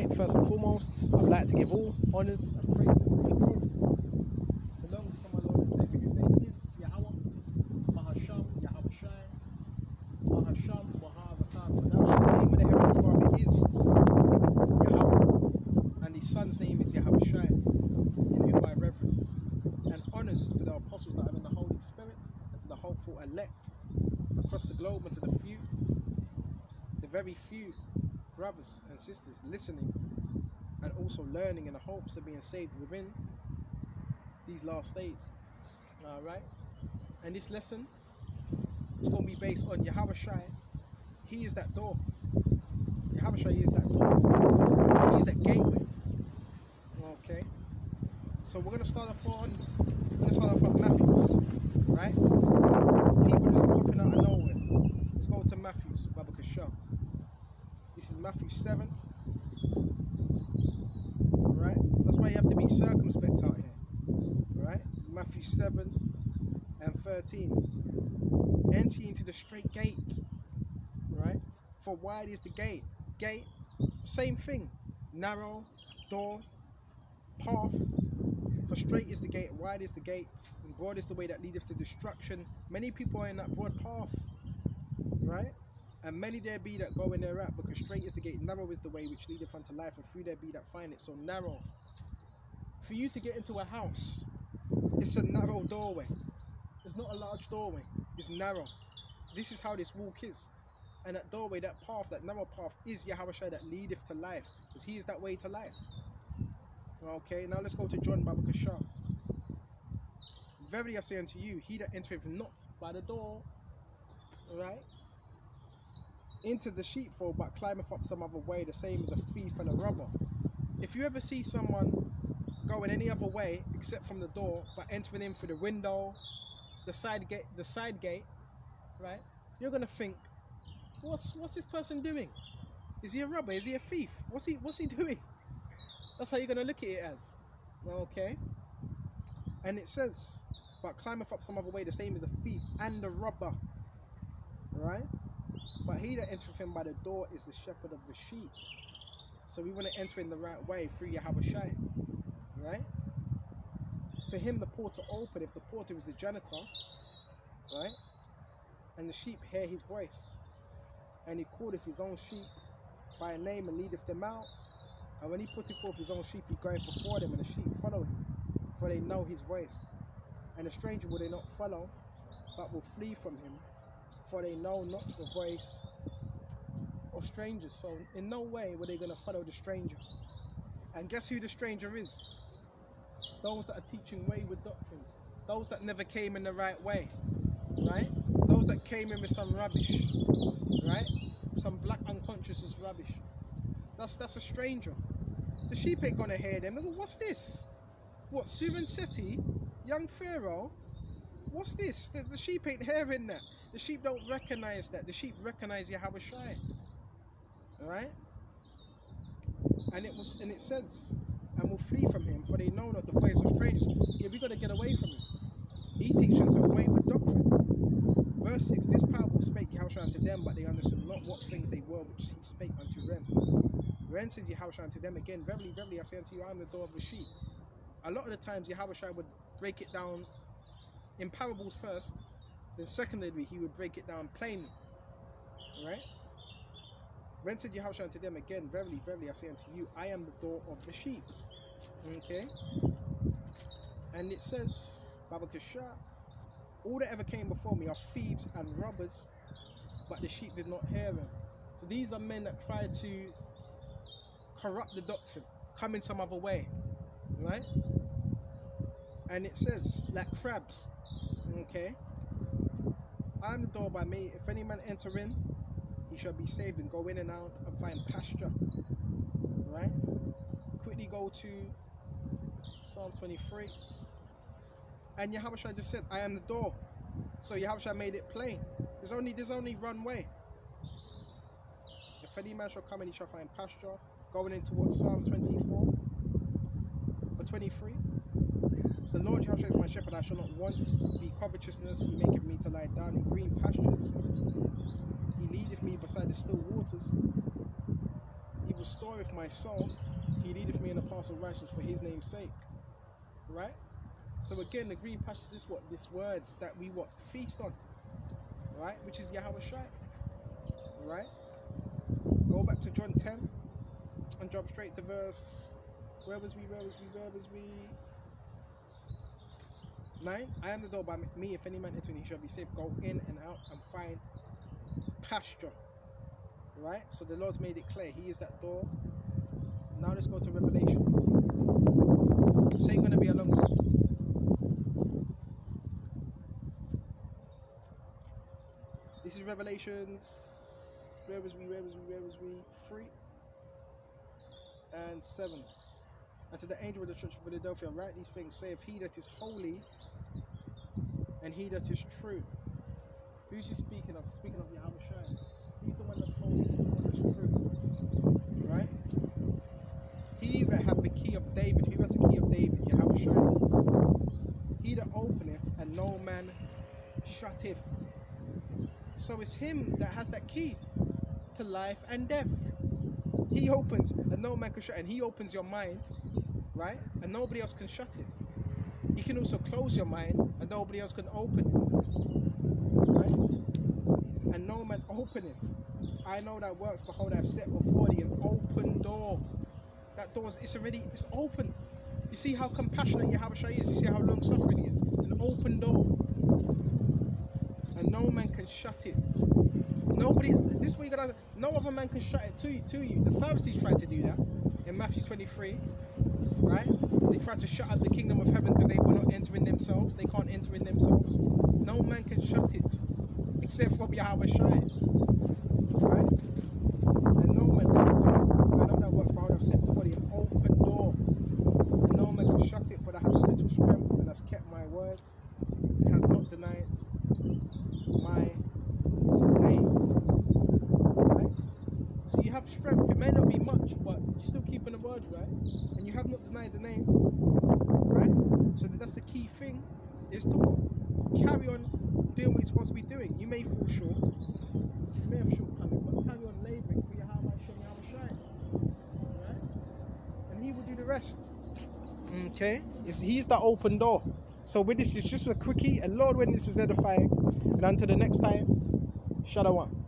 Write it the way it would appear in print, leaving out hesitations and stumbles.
Alright, first and foremost, I'd like to give all honours and praises and glory belongs to my Lord and Saviour, whose name is Yahweh, Mahasham, Yahweh Shai, Mahasham, Maharakah. The name of the Heavenly Father is Yahweh, and his son's name is Yahweh Shai, in whom I reverence. And honours to the apostles that are in the Holy Spirit, and to the hopeful elect across the globe, and to the very few brothers and sisters listening and also learning in the hopes of being saved within these last days. Alright, and this lesson is going to be based on Yahweh Shai. He is that door. Yahweh Shai is that door. He is that gateway. Okay, so we're going to start off on Matthews, right? People just popping out of nowhere. Let's go to Matthews, Baba Kasha. This is Matthew 7. Right? That's why you have to be circumspect out here. Right? Matthew 7 and 13. Enter into the straight gate. Right? For wide is the gate. Gate, same thing. Narrow, door, path. For straight is the gate, wide is the gate, and broad is the way that leadeth to destruction. Many people are in that broad path. Right? And many there be that go in thereat, because straight is the gate, narrow is the way which leadeth unto life, and few there be that find it. So narrow. For you to get into a house, it's a narrow doorway. It's not a large doorway. It's narrow. This is how this walk is. And that doorway, that path, that narrow path is Yahweh Shai that leadeth to life, because he is that way to life. Okay, now let's go to John Baba Kasha. Verily I say unto you, he that entereth not by the door, right, into the sheepfold, but climbeth up some other way, the same as a thief and a robber. If you ever see someone going any other way except from the door, but entering in through the window, the side gate, right, you're gonna think, what's this person doing? Is he a robber? Is he a thief? What's he doing? That's how you're gonna look at it as. Okay. And it says, but climbeth up some other way, the same as a thief and a robber. Right? But he that entereth in by the door is the shepherd of the sheep. So we want to enter in the right way through Yahweh Shai. Right? To him the porter open, if the porter is the janitor, right? And the sheep hear his voice. And he calleth his own sheep by name and leadeth them out. And when he putteth forth his own sheep, he goeth before them, and the sheep follow him, for they know his voice. And a stranger will they not follow, but will flee from him, for they know not the voice of strangers. So in no way were they going to follow the stranger. And guess who the stranger is? Those that are teaching wayward doctrines. Those that never came in the right way. Right? Those that came in with some rubbish. Right? Some black unconscious rubbish. That's a stranger. The sheep ain't going to hear them. What's this? What, Surin Seti? Young Pharaoh? What's this? The sheep ain't hearing that. The sheep don't recognize that. The sheep recognize Yahweh Shai. Alright? And it says, and will flee from him, for they know not the voice of strangers. Yeah, we got to get away from him. He's teaching us a wayward doctrine. Verse 6, this parable spake Yahweh Shai unto them, but they understood not what things they were which he spake unto them. Then said Yahweh Shai unto them again, verily, verily, I say unto you, I am the door of the sheep. A lot of the times Yahweh Shai would break it down in parables first, then secondly he would break it down plainly. Right? When said Yahweh unto them again, verily, verily, I say unto you, I am the door of the sheep. Okay? And it says, Baba Kasha, all that ever came before me are thieves and robbers, but the sheep did not hear them. So these are men that try to corrupt the doctrine, come in some other way. Right? And it says, like crabs. Okay? I am the door by me. If any man enter in, he shall be saved and go in and out and find pasture. Right? Quickly go to Psalm 23. And Yahweh Shai just said, I am the door. So Yahweh Shai made it plain. There's only one way. If any man shall come in, he shall find pasture. Going into what, Psalm 24 or 23. The Lord Yahweh is my shepherd, I shall not want. Be covetousness, he maketh me to lie down in green pastures. He leadeth me beside the still waters. He will restoreth my soul. He leadeth me in the paths of righteousness for his name's sake. Right? So again, the green pastures is what? This words that we what? Feast on. Right? Which is Yahweh Shai. Right? Go back to John 10 and jump straight to verse. Where was we? 9. I am the door. By me, if any man enter in, he shall be safe. Go in and out and find pasture. Right? So the Lord's made it clear. He is that door. Now let's go to Revelation. This ain't going to be a long one. This is Revelations. Where was we? 3 and 7. And to the angel of the church of Philadelphia, write these things, saith he that is holy and he that is true. Who's he speaking of? Speaking of Yahweh Shai. He's the one that's holy, he's the one that's true. Right? He that hath the key of David. Who has the key of David? Yahweh Shai. He that openeth and no man shutteth. So it's him that has that key to life and death. He opens and no man can shut, and he opens your mind, right? And nobody else can shut it. He can also close your mind and nobody else can open it, right? And no man openeth. I know that works. Behold, I have set before thee an open door. That door it's open. You see how compassionate Yahweh Shai is. You see how long suffering he is. An open door. And no man can shut it. Nobody. This is what you gotta. No other man can shut it to you. The Pharisees tried to do that in Matthew 23, right? They tried to shut up the kingdom of heaven because they were not entering themselves. They can't enter in themselves. No man can shut it except for Yahweh Shai, right? And no man. I know that works, but I've set before you an open door, and no man can shut it. For that has a little strength and has kept my words. It has not denied my name. Right? So you have strength. It may not be much, but you're still keeping the word, right? And you have not denied the name, right? So that's the key thing, is to carry on doing what you're supposed to be doing. You may fall short, you may have shortcomings, but carry on labouring for Yahweh Shai, right? And he will do the rest. Okay? He's the open door. So with this, it's just a quickie, and Lord, when this was edifying, and until the next time, Shalom.